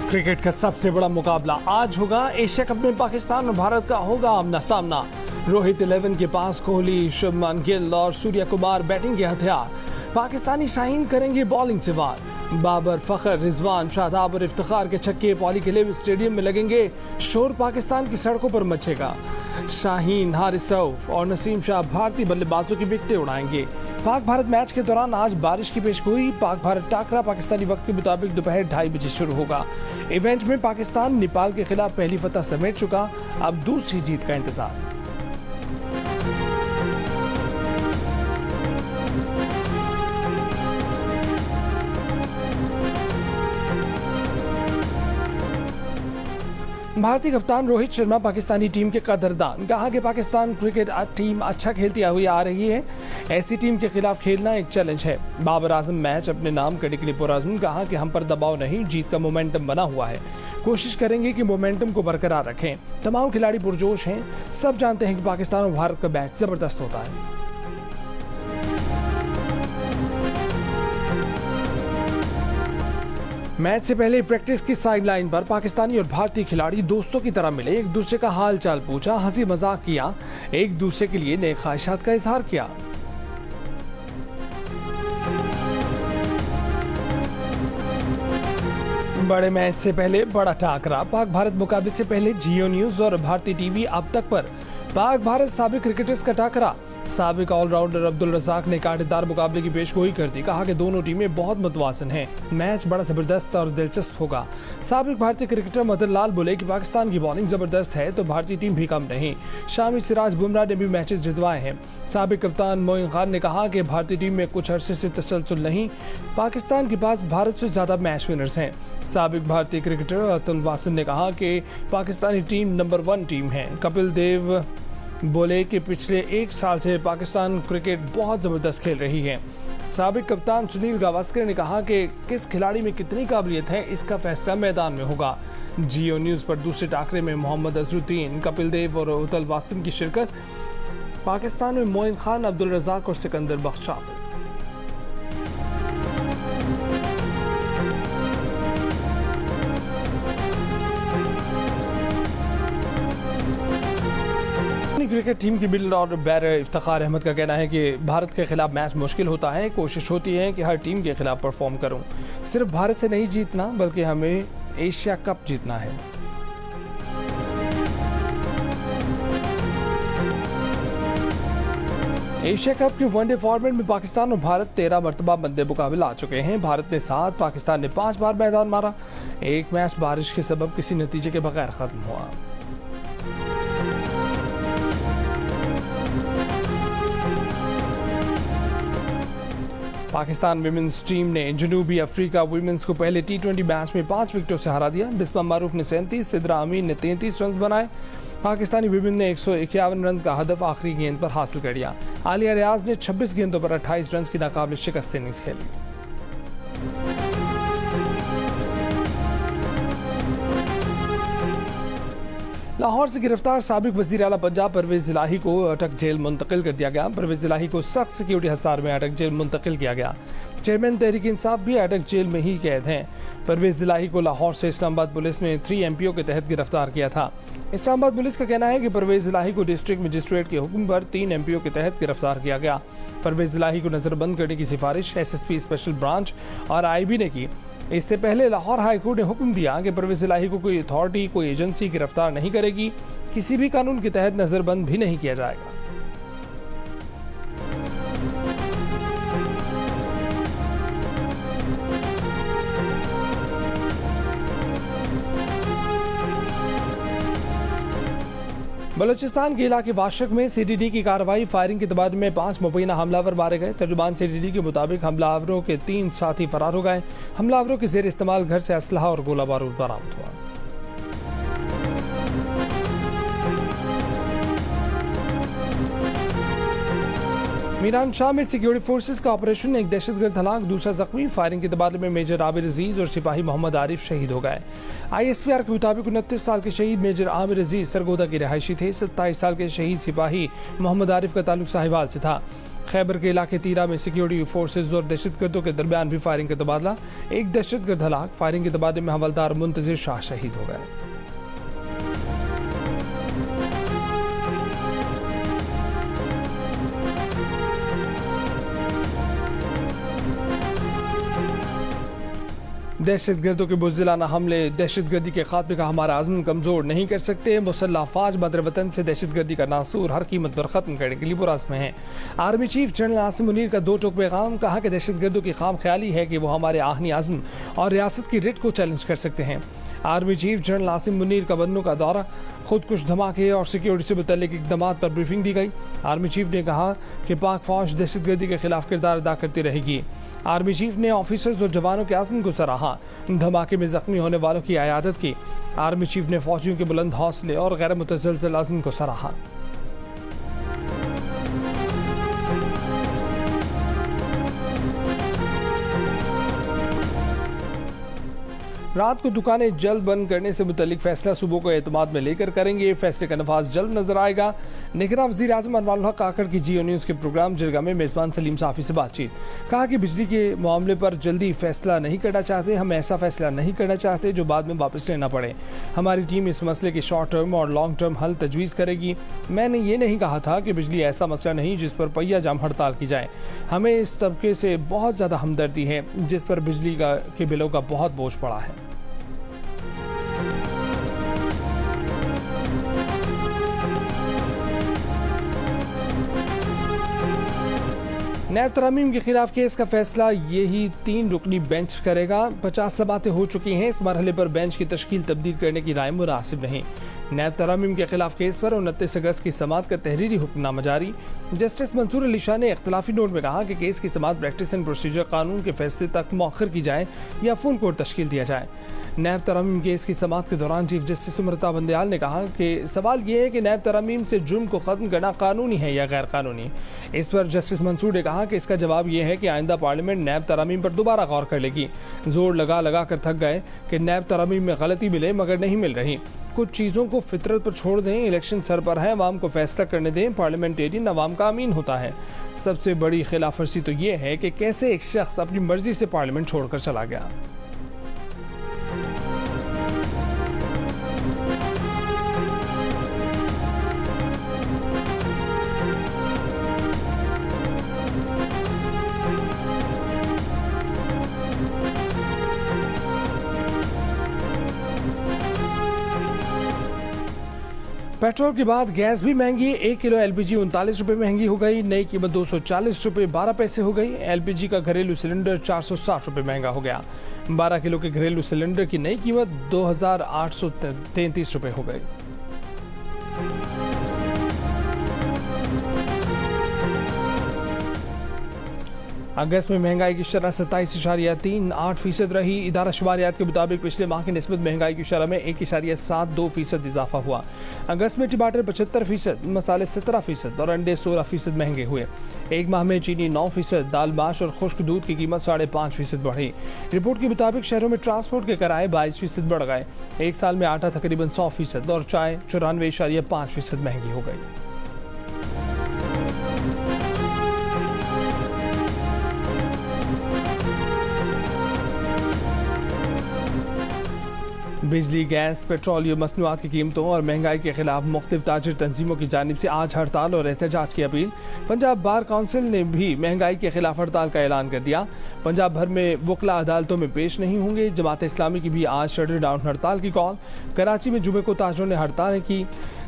Cricket का सबसे बड़ा मुकाबला आज होगा। एशिया कप में पाकिस्तान और भारत का होगा आमना सामना। रोहित 11 के पास कोहली, शुभमन गिल और सूर्य कुमार बैटिंग के हथियार। पाकिस्तानी शाहीन करेंगे बॉलिंग से वार। बाबर, फखर, रिजवान, शादाब और इफ्तिखार के छक्के पॉली के लिए स्टेडियम में लगेंगे। शोर पाकिस्तान की सड़कों पर मचेगा। शाहीन, हारिस रऊफ और नसीम शाह भारतीय बल्लेबाजों की विकेटें उड़ाएंगे। पाक भारत मैच के दौरान आज बारिश की पेशगोई। पाक भारत टाकरा पाकिस्तानी वक्त के मुताबिक दोपहर 2:30 बजे शुरू होगा। इवेंट में पाकिस्तान नेपाल के खिलाफ पहली फतह समेट चुका, अब दूसरी जीत का इंतजार। भारतीय कप्तान रोहित शर्मा पाकिस्तानी टीम के कदरदान। कहा कि पाकिस्तान क्रिकेट टीम अच्छा खेलती हुई आ रही है, ऐसी टीम के खिलाफ खेलना एक चैलेंज है। बाबर आजम मैच अपने नाम करने के लिए पुरअज़्म। कहा कि हम पर दबाव नहीं, जीत का मोमेंटम बना हुआ है, कोशिश करेंगे कि मोमेंटम को बरकरार रखें। तमाम खिलाड़ी पुरजोश हैं, सब जानते हैं कि पाकिस्तान और भारत का मैच जबरदस्त होता है। मैच से पहले प्रैक्टिस की साइडलाइन पर पाकिस्तानी और भारतीय खिलाड़ी दोस्तों की तरह मिले, एक दूसरे का हाल चाल पूछा, हंसी मजाक किया, एक दूसरे के लिए नेक ख्वाहिशात का इजहार किया। बड़े मैच से पहले बड़ा टाकरा। पाक भारत मुकाबले से पहले जियो न्यूज और भारतीय टीवी अब तक पर पाक भारत साबिक क्रिकेटर्स का टाकरा। साबिक ऑलराउंडर अब्दुल रज़ाक ने कांटेदार मुकाबले की पेशगोई कर दी। कहा कि दोनों टीमें बहुत मुतवाज़िन हैं, मैच बड़ा जबरदस्त और दिलचस्प होगा। साबिक भारतीय क्रिकेटर मदन लाल बोले कि पाकिस्तान की बॉलिंग जबरदस्त है तो भारतीय टीम भी कम नहीं। शामी, सिराज, बुमराह ने भी मैचेस जितवाए हैं। साबिक कप्तान मोइन खान ने कहा कि भारतीय टीम में कुछ अरसे से तसलसल नहीं, पाकिस्तान के पास भारत से ज्यादा मैच विनर्स हैं। साबिक भारतीय क्रिकेटर अतुल वासन ने कहा कि पाकिस्तानी टीम नंबर 1 टीम है। कपिल देव बोले कि पिछले 1 साल से पाकिस्तान क्रिकेट बहुत जबरदस्त खेल रही है। साबिक कप्तान सुनील गावस्कर ने कहा कि किस खिलाड़ी में कितनी काबिलियत है, इसका फैसला मैदान में होगा। जियो न्यूज पर दूसरे टाकरे में मोहम्मद अजरुद्दीन, कपिल देव और अतुल वासन की शिरकत। पाकिस्तान में मोइन खान, अब्दुल रज़ाक और सिकंदर बख्श शामिल। क्रिकेट टीम की middle order batter Iftikhar Ahmed का कहना है कि भारत के खिलाफ मैच मुश्किल होता है, कोशिश होती है कि हर टीम के खिलाफ परफॉर्म करूं। सिर्फ भारत से नहीं जीतना बल्कि हमें एशिया कप जीतना है। एशिया कप के वनडे फॉर्मेट में पाकिस्तान और भारत 13 मरतबा बंदे मुकाबला आ चुके हैं। भारत ने 7, पाकिस्तान ने 5 बार मैदान मारा। एक मैच बारिश के सबब किसी नतीजे के बगैर खत्म हुआ। पाकिस्तान विमेंस टीम ने जनूबी अफ्रीका विमेंस को पहले T20 मैच में 5 विकेटों से हरा दिया। बिस्मा मारूफ ने 37, सिद्रा अमीन ने 33 रन बनाए। पाकिस्तानी विमेन ने 151 रन का हदफ आखिरी गेंद पर हासिल कर लिया। आलिया रियाज ने 26 गेंदों पर 28 रन की नाकाबिल शिकस्त इनिंग्स खेली। लाहौर से गिरफ्तार साबिक वजीर आला पंजाब परवेज इलाही को अटक जेल मुंतकिल कर दिया गया। परवेज इलाही को सख्त सिक्योरिटी हिसार में अटक जेल मुंतकिल किया गया। चेयरमैन तहरीक इंसाफ भी अटक जेल में ही कैद हैं। परवेज इलाही को लाहौर से इस्लामाबाद पुलिस ने 3 MPO के तहत गिरफ्तार किया था। इस्लामाबाद पुलिस का कहना है कि परवेज इलाही को डिस्ट्रिक्ट मजिस्ट्रेट के हुक्म पर 3 MPO के तहत गिरफ्तार किया गया। परवेज इलाही को नजरबंद करने की सिफारिश SSP स्पेशल ब्रांच और IB ने की। इससे पहले लाहौर हाई कोर्ट ने हुक्म दिया कि परवेज इलाही को कोई अथॉरिटी, कोई एजेंसी गिरफ्तार नहीं करेगी, किसी भी कानून के तहत नजरबंद भी नहीं किया जाएगा। बलूचिस्तान के इलाके वाशक में CDD की कार्रवाई। फायरिंग के तबादले में 5 मुबैना हमलावर मारे गए। तर्जुमान CDD के मुताबिक हमलावरों के 3 साथी फरार हो गए। हमलावरों के जेर इस्तेमाल घर से असलहा और गोला बारूद बरामद हुआ। मीरान शाह में सिक्योरिटी फोर्सेस का ऑपरेशन, एक दहशतगर्द हलाक, दूसरा जख्मी। फायरिंग के तबादले में मेजर आमिर अजीज और सिपाही मोहम्मद आरिफ शहीद हो गए। ISPR के मुताबिक 29 साल के शहीद मेजर आमिर अजीज सरगोदा के रहायशी थे। 27 साल के शहीद सिपाही मोहम्मद आरिफ का ताल्लुक साहिवाल से था। खैबर के इलाके तीरा में सिक्योरिटी फोर्सेज और दहशतगर्दों के दरमियान भी फायरिंग का तबादला। एक दहशतगर्द हलाक। फायरिंग के तबादले में हवलदार मुंतजिर शाह शहीद हो गए। दहशतगर्दों के बुज़दिलाना हमले दहशतगर्दी के खात्मे का हमारा आज़म कमज़ोर नहीं कर सकते। मुसल्लह फ़ौज मदर वतन से दहशतगर्दी का नासूर हर कीमत पर ख़त्म करने के लिए पुरज़्म है। Army chief general Asim Munir का दो टोक पैगाम। कहा कि दहशतगर्दों की खाम ख्याली है कि वो हमारे आहनी आज़म और रियासत की रिट को चैलेंज कर सकते हैं। Army chief general Asim Munir का बन्नों का दौरा, खुद कुछ धमाके और सिक्योरिटी से मुतल्लिक इक़दामात पर ब्रीफिंग दी गई। आर्मी चीफ ने कहा कि पाक फ़ौज दहशतगर्दी के खिलाफ किरदार अदा करती रहेगी। आर्मी चीफ ने ऑफिसर्स और जवानों के आज़म को सराहा। धमाके में जख्मी होने वालों की इयादत की। आर्मी चीफ ने फौजियों के बुलंद हौसले और गैर मुतज़लज़ल आज़म को सराहा। रात को दुकानें जल्द बंद करने से मुतल्लिक फैसला सूबों को एतमाद में लेकर करेंगे। फैसले का नफाज जल्द नजर आएगा। निगरान वज़ीर आज़म अनवारुल हक काकड़ की जियो न्यूज़ के प्रोग्राम जिरगा में मेज़बान सलीम साफ़ी से बातचीत। कहा कि बिजली के मामले पर जल्दी फैसला नहीं करना चाहते। हम ऐसा फैसला नहीं करना चाहते जो बाद में वापस लेना पड़े। हमारी टीम इस मसले के शॉर्ट टर्म और लॉन्ग टर्म हल तजवीज़ करेगी। मैंने ये नहीं कहा था कि बिजली ऐसा मसला नहीं जिस पर पहिया जाम हड़ताल की जाए। हमें इस तबके से बहुत ज़्यादा हमदर्दी है जिस पर बिजली के बिलों का बहुत बोझ पड़ा है। नैब तरमीम के खिलाफ केस का फैसला यही 3 रुकनी बेंच करेगा। 50 समातें हो चुकी हैं। इस मरहले पर बेंच की तश्कील तब्दील करने की राय मुनासिब नहीं। नैब तरमीम के खिलाफ केस पर 29 अगस्त की समात का तहरीरी हुक्मनामा जारी। जस्टिस मंसूर अली शाह ने इख्तलाफी नोट में कहा कि केस की समात प्रैक्टिस एंड प्रोसीजर कानून के फैसले तक मौखर की जाए या फुल कोर्ट तश्कील दिया जाए। नैब तरमीम केस की समात के दौरान चीफ जस्टिस उमरता बंदयाल ने कहा कि सवाल यह है कि नैब तरमीम से जुर्म को ख़त्म करना कानूनी है या गैर कानूनी। इस पर जस्टिस मंसूर ने कहा कि इसका जवाब यह है कि आइंदा पार्लियामेंट नैब तरमीम पर दोबारा गौर कर लेगी। जोर लगा कर थक गए कि नैब तरमीम में गलती मिले मगर नहीं मिल रही। कुछ चीज़ों को फितरत पर छोड़ दें। इलेक्शन सर पर है, अवाम को फैसला करने दें। पार्लियामेंटेरियन अवाम का अमीन होता है। सबसे बड़ी खिलाफ वर्जी तो ये है कि कैसे एक शख्स अपनी मर्जी से पार्लियामेंट छोड़कर चला गया। पेट्रोल के बाद गैस भी महंगी। 1 किलो एलपीजी 39 रुपये महंगी हो गई। नई कीमत 240 रुपये 12 पैसे हो गई। एलपीजी का घरेलू सिलेंडर 460 रुपये महंगा हो गया। 12 किलो के घरेलू सिलेंडर की नई कीमत 2833 रुपये हो गई। अगस्त में महंगाई की शरह 27.38% रही। इदारा शुमारियात के मुताबिक पिछले माह की निस्बत महंगाई की शरह में 1.72% इजाफा हुआ। अगस्त में टमाटर 75%, मसाले 17% और अंडे 16% महंगे हुए। एक माह में चीनी 9%, दाल माश और खुश्क दूध की कीमत 5.5% बढ़ी। रिपोर्ट के मुताबिक शहरों में ट्रांसपोर्ट के किराए 22% बढ़ गए। एक साल में आटा तकरीबन 100% और चाय 94.5% महंगी हो गई। बिजली, गैस, पेट्रोलियम मसनूआत की कीमतों और महंगाई के खिलाफ मुख्तलिफ ताजिर तंजीमों की जानिब से आज हड़ताल और एहतजाज की अपील। पंजाब बार काउंसिल ने भी महंगाई के खिलाफ हड़ताल का ऐलान कर दिया। पंजाब भर में वकला अदालतों में पेश नहीं होंगे। जमात इस्लामी की भी आज शटर डाउन हड़ताल की कॉल। कराची में जुमे को ताजरों ने हड़ताल की,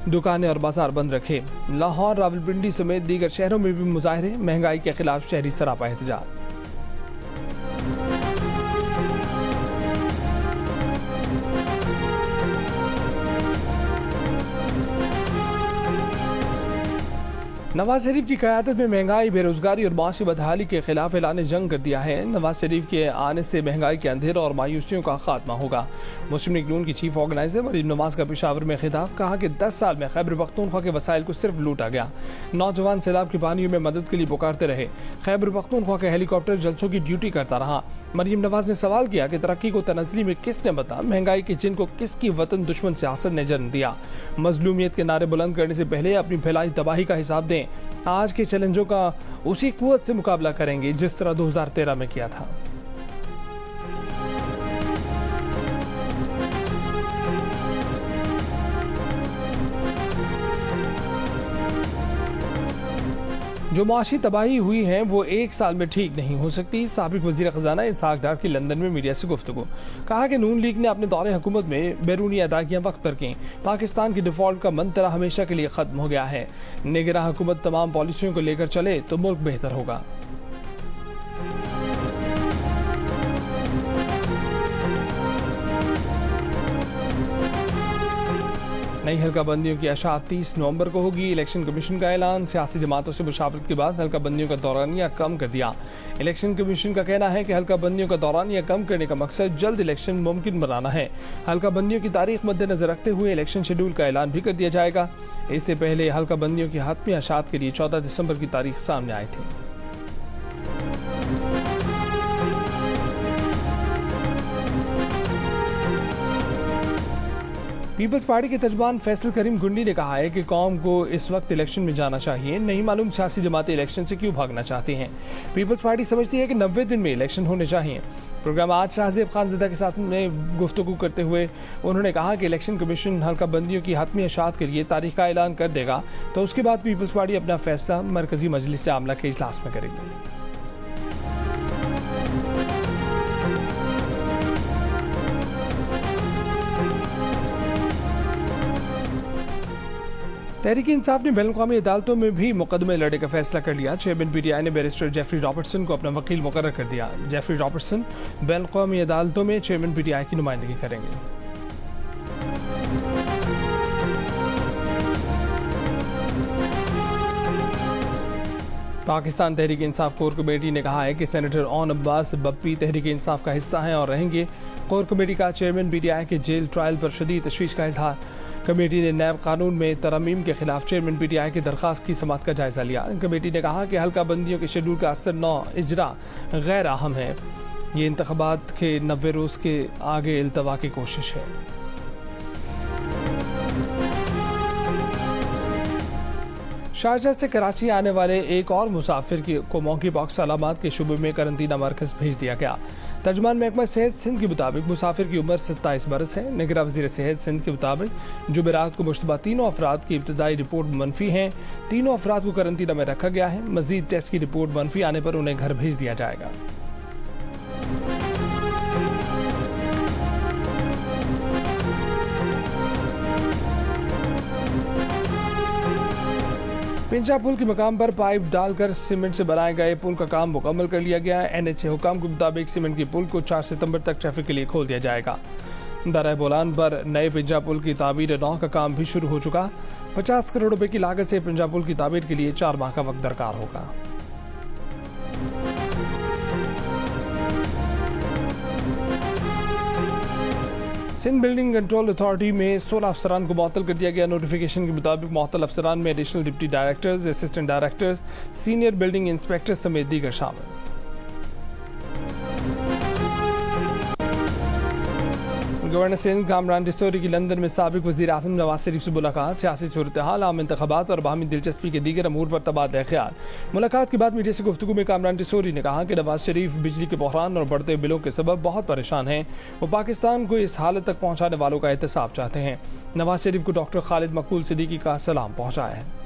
दुकानें और बाजार बंद रखे। लाहौर, रावलपिंडी समेत दीगर शहरों में भी मुजाहरे। महंगाई के खिलाफ शहरी सरापा एहतजाज। नवाज शरीफ की क़यादत में महंगाई, बेरोजगारी और माशी बदहाली के खिलाफ ऐलान जंग कर दिया है। नवाज शरीफ के आने से महंगाई के अंधेरों और मायूसियों का खात्मा होगा। मुस्लिम लीग नून की चीफ ऑर्गेनाइजर मरीम नवाज का पेशावर में खिताब। कहा कि 10 साल में खैबर पख्तूनख्वा के वसाइल को सिर्फ लूटा गया। नौजवान सैलाब की पानियों में मदद के लिए पुकारते रहे। खैबर पख्तूनख्वा का हेलीकॉप्टर जलसों की ड्यूटी करता रहा। मरीम नवाज ने सवाल किया कि तरक्की को तनज़ली में किसने बता, महंगाई के जिन को किसकी वतन दुश्मन सियासत ने जन्म दिया। मजलूमियत के नारे बुलंद करने से पहले अपनी फैलाई तबाही का हिसाब दें। आज के चैलेंजों का उसी कुव्वत से मुकाबला करेंगे जिस तरह 2013 में किया था। जो मुआशी तबाही हुई है वो एक साल में ठीक नहीं हो सकती। साबिक वज़ीर ख़ज़ाना इसहाक़ डार की लंदन में मीडिया से गुफ्तगू। कहा कि नून लीग ने अपने दौरे हुकूमत में बैरूनी अदायगियाँ वक्त पर की। पाकिस्तान की डिफ़ॉल्ट का मंतरा हमेशा के लिए ख़त्म हो गया है। निगरां हुकूमत तमाम पॉलिसियों को लेकर चले तो मुल्क बेहतर होगा। नई हल्का बंदियों की अशात 30 नवंबर को होगी। इलेक्शन कमीशन का ऐलान। सियासी जमातों से मुशावरत के बाद हल्का बंदियों का दौरानिया कम कर दिया। इलेक्शन कमीशन का कहना है कि हल्का बंदियों का दौरानिया कम करने का मकसद जल्द इलेक्शन मुमकिन बनाना है। हल्का बंदियों की तारीख मद्देनजर रखते हुए इलेक्शन शेड्यूल का ऐलान भी कर दिया जाएगा। इससे पहले हल्का बंदियों की हतमी अशात के लिए 14 दिसंबर की तारीख सामने आई थी। पीपल्स पार्टी के तर्जुमान फैसल करीम गुंडी ने कहा है कि कौम को इस वक्त इलेक्शन में जाना चाहिए। नहीं मालूम सियासी जमातें इलेक्शन से क्यों भागना चाहती हैं। पीपल्स पार्टी समझती है कि 90 दिन में इलेक्शन होने चाहिए। प्रोग्राम आज शाहजेब खानज़दा के साथ में गुफ्तगू करते हुए उन्होंने कहा कि इलेक्शन कमीशन हल्का बंदियों की हतमी अशात के लिए तारीख का ऐलान कर देगा तो उसके बाद पीपल्स पार्टी अपना फैसला मरकजी मजलिस आमला के इजलास में करेगी। तहरीक इंसाफ ने बैनुल-अक़वामी अदालतों में भी मुकदमे लड़ने का फैसला कर लिया। चेयरमैन पीटीआई ने बैरिस्टर जेफरी रॉबर्टसन को अपना वकील मुकर्रर कर दिया। जेफरी रॉबर्टसन बैनुल-अक़वामी अदालतों में चेयरमैन पीटीआई की नुमाइंदगी करेंगे। पाकिस्तान तहरीक इंसाफ कोर कमेटी ने कहा है कि सेनेटर ओन अब्बास बप्पी तहरीक इंसाफ का हिस्सा हैं और रहेंगे। कोर कमेटी का चेयरमैन पीटीआई के जेल ट्रायल पर शदीद तशवीश का इजहार। कमेटी ने नैब कानून में तरमीम के खिलाफ चेयरमैन पीटीआई की दरख्वास्त की समाअत का जायजा लिया। कमेटी ने कहा कि हल्का बंदियों के शेड्यूल का असर 9 इजरा गैर अहम है। ये इंतखाबात के 90 रोज़ के आगे इल्तवा की कोशिश है। शारजाह से कराची आने वाले एक और मुसाफिर को मौकी पॉक्स अलामात के शुबे में करंतना मरकज भेज दिया गया। तर्जुमान महकमा सेहत सिंध के मुताबिक मुसाफिर की उम्र 27 बरस है। निगरां वज़ीर सेहत सिंध के मुताबिक जुमेरात को मुश्तबा तीनों अफराद की इब्तदाई रिपोर्ट मनफी हैं। तीनों अफराद को करंतना में रखा गया है। मजीद टेस्ट की रिपोर्ट मनफी आने पर उन्हें घर भेज दिया जाएगा। पिंचा पुल के मकाम पर पाइप डालकर सीमेंट से बनाए गए पुल का काम मुकम्मल कर लिया गया है। एनएचए हुकाम के मुताबिक सीमेंट के पुल को 4 सितंबर तक ट्रैफिक के लिए खोल दिया जाएगा। दर्रा बोलान पर नए पिंचा पुल की तामीर 9 का काम भी शुरू हो चुका। 50 करोड़ रुपए की लागत से पिंचा पुल की तामीर के लिए 4 माह का वक्त दरकार होगा। सिंध बिल्डिंग कंट्रोल अथॉरिटी में 16 अफसरान को मुअत्तल कर दिया गया। नोटिफिकेशन के मुताबिक मुअत्तल अफसरान में additional deputy directors, assistant directors, senior building inspector समेत दीगर शामिल। गवर्नर सिंध कामरान डिसोरी की लंदन में साबिक वज़ीर आज़म नवाज शरीफ से मुलाकात। सियासी सूरत हाल, आम इंतखाबात और बाहमी दिलचस्पी के दीगर अमूर पर तबादला ख्याल। मुलाकात के बाद मीडिया से गुफ्तगू में कामरान डिसोरी ने कहा कि नवाज शरीफ बिजली के बहरान और बढ़ते बिलों के सबब बहुत परेशान हैं। वो पाकिस्तान को इस हालत तक पहुँचाने वालों का एहतसाब चाहते हैं। नवाज शरीफ को डॉक्टर खालिद मकबूल सिद्दीकी का सलाम पहुँचाया है।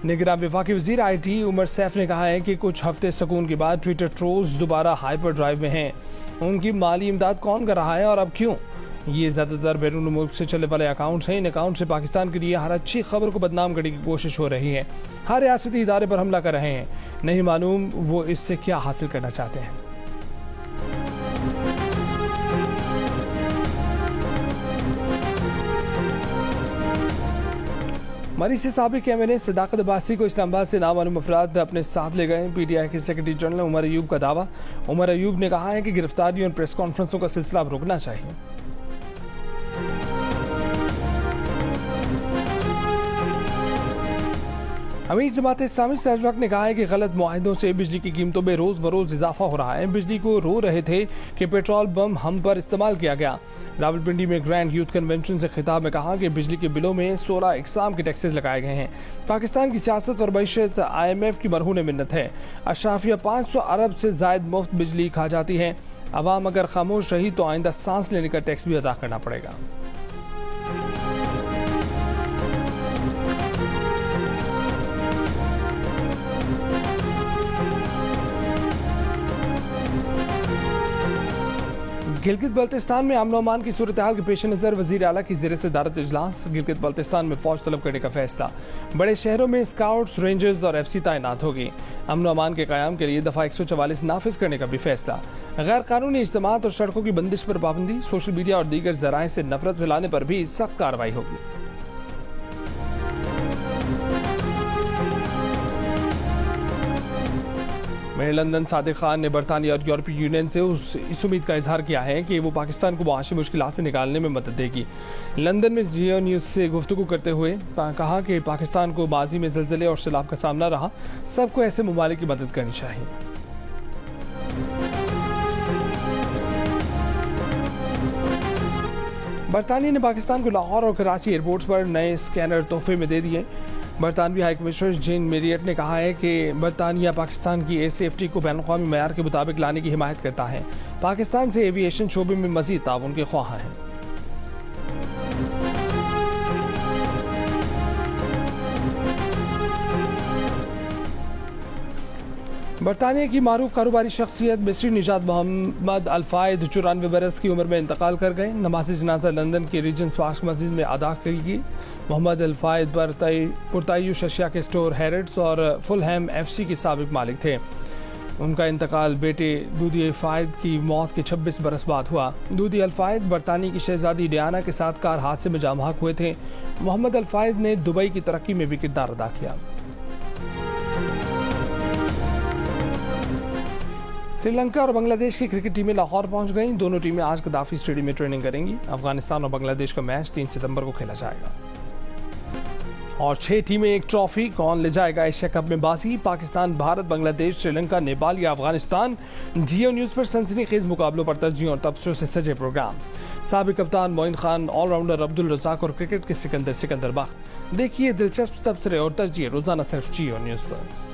निगरान वफाकी वज़ीर IT उमर सैफ ने कहा है कि कुछ हफ्ते सुकून के बाद ट्विटर ट्रोल्स दोबारा हाइपर ड्राइव में हैं। उनकी माली इमदाद कौन कर रहा है और अब क्यों? ये ज़्यादातर बैरून मुल्क से चलने वाले अकाउंट्स हैं। इन अकाउंट से पाकिस्तान के लिए हर अच्छी खबर को बदनाम करने की कोशिश हो रही है। हर रियासती इदारे पर हमला कर रहे हैं। नहीं मालूम वो इससे क्या हासिल करना चाहते हैं। मरी से साबिक MNA सदाकत अब्बासी को इस्लामाबाद से नामालूम अफराद अपने साथ ले गए। PTI के सेक्रेटरी जनरल उमर अयूब का दावा। उमर अयूब ने कहा है कि गिरफ्तारियों और प्रेस कॉन्फ्रेंसों का सिलसिला अब रुकना चाहिए। अमीर जमात इस्लामी सिराज हक ने कहा है कि गलत मुआहिदों से बिजली की कीमतों में रोज बरोज इजाफा हो रहा है। बिजली को रो रहे थे कि पेट्रोल बम हम पर इस्तेमाल किया गया। रावलपिंडी में ग्रैंड यूथ कन्वेंशन से खिताब में कहा कि बिजली के बिलों में 16 इकसाम के टैक्सेस लगाए गए हैं। पाकिस्तान की सियासत और मईशत IMF की मरहून मिन्नत है। अशराफिया 500 अरब से जायद मुफ्त बिजली खा जाती है। अवाम अगर खामोश रही तो आइंदा सांस लेने का टैक्स भी अदा करना पड़ेगा। गिलगित बल्तिस्तान में अमन अमान की सूरत हाल के पेश नज़र वज़ीर आला की ज़ेर सदारत इजलास। गिलगित बल्तिस्तान में फौज तलब करने का फैसला। बड़े शहरों में स्काउट्स, रेंजर्स और FC तैनात होगी। अमन अमान के क़याम के लिए दफ़ा 144 नाफिज करने का भी फैसला। गैर कानूनी इज्तिमात और सड़कों की बंदिश पर पाबंदी। सोशल मीडिया और दीगर ज़राए से नफरत फैलाने पर भी सख्त कार्रवाई होगी। मेयर लंदन सादिक खान ने बरतानिया और यूरोपीय यूनियन से इस उम्मीद का इजहार किया है कि वो पाकिस्तान को मुआशी मुश्किलात से निकालने में मदद देगी। लंदन में जियो न्यूज़ से गुफ्तगू करते हुए कहा कि पाकिस्तान को माजी में ज़लज़ले और सैलाब का सामना रहा, सबको ऐसे ममालिक की मदद करनी चाहिए। बरतानिया ने पाकिस्तान को लाहौर और कराची एयरपोर्ट्स पर नए स्कैनर तोहफे में दे दिए। बरतानवी हाई कमिश्नर जेन मेरियट ने कहा है कि बरतानिया पाकिस्तान की एयर सेफ्टी को बैनुल-अक़वामी मयार के मुताबिक लाने की हिमायत करता है। पाकिस्तान से एविएशन शोबे में मज़ीद ताउन के ख्वाह हैं। बरतानिया की मारूफ कारोबारी शख्सियत मिस्री निजात मोहम्मद अल-फायद 94 बरस की उम्र में इंतकाल कर गए। नमाज जनाजा लंदन के रीजेंस पार्क मस्जिद में अदा की गई। मोहम्मद अल-फायद पुरतायुश अशिया के स्टोर हैरिट्स और फुलहैम FC के साबिक मालिक थे। उनका इंतकाल बेटे दूधी अल-फायद की मौत के 26 बरस बाद हुआ। दूधी अल-फायद बरतानिया की शहजादी डियाना के साथ कार हादसे में जाम बहक हुए थे। मोहम्मद अल-फायद ने दुबई की तरक्की में भी किरदार अदा किया। श्रीलंका और बांग्लादेश की क्रिकेट टीमें लाहौर पहुंच गईं। दोनों टीमें आज गद्दाफी स्टेडियम में ट्रेनिंग करेंगी। अफगानिस्तान और बांग्लादेश का मैच 3 सितंबर को खेला जाएगा। और 6 टीमें एक ट्रॉफी, कौन ले जाएगा एशिया कप में बाजी? पाकिस्तान, भारत, बांग्लादेश, श्रीलंका, नेपाल या अफगानिस्तान? जियो न्यूज़ पर सनसनीखेज मुकाबलों पर तरजीह और तबसरों से सजे प्रोग्राम। साबिक कप्तान मोइन खान, ऑलराउंडर अब्दुल रज़ाक और क्रिकेट के सिकंदर बख्त। देखिए दिलचस्प तबसरे और तरजीह रोजाना सिर्फ जियो न्यूज़ पर।